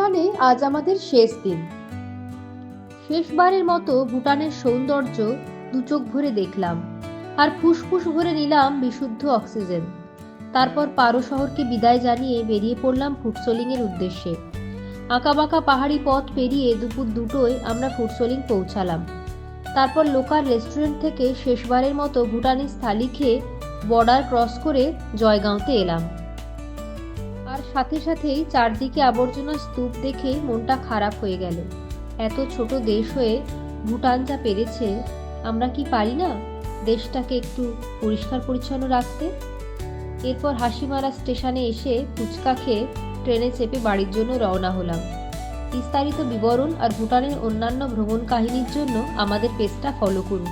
ভুটানে আজ আমাদের শেষ দিন। শেষবারের মতো ভুটানের সৌন্দর্য দুচোখ ভরে দেখলাম আর ফুসফুস ভরে নিলাম বিশুদ্ধ অক্সিজেন। তারপর পারো শহরকে বিদায় জানিয়ে বেরিয়ে পড়লাম ফুটসোলিং এর উদ্দেশ্যে। আঁকাবাঁকা পাহাড়ি পথ পেরিয়ে দুপুর 2টোয় আমরা ফুটসোলিং পৌঁছালাম। তারপর লোকাল রেস্টুরেন্ট থেকে শেষবারের মতো ভুটানিজ থালি খেয়ে বর্ডার ক্রস করে জয়গাঁওতে এলাম। আর সাথে সাথেই চারদিকে আবর্জনা স্তূপ দেখে মনটা খারাপ হয়ে গেল। এত ছোট দেশ হয়ে ভুটান যা পেরেছে, আমরা কি পারি না দেশটাকে একটু পরিষ্কার পরিচ্ছন্ন রাখতে? এরপর হাসিমারা স্টেশনে এসে ফুচকা খেয়ে ট্রেনে চেপে বাড়ির জন্য রওনা হলাম। বিস্তারিত বিবরণ আর ভুটানের অন্যান্য ভ্রমণ কাহিনীর জন্য আমাদের পেজটা ফলো করুন।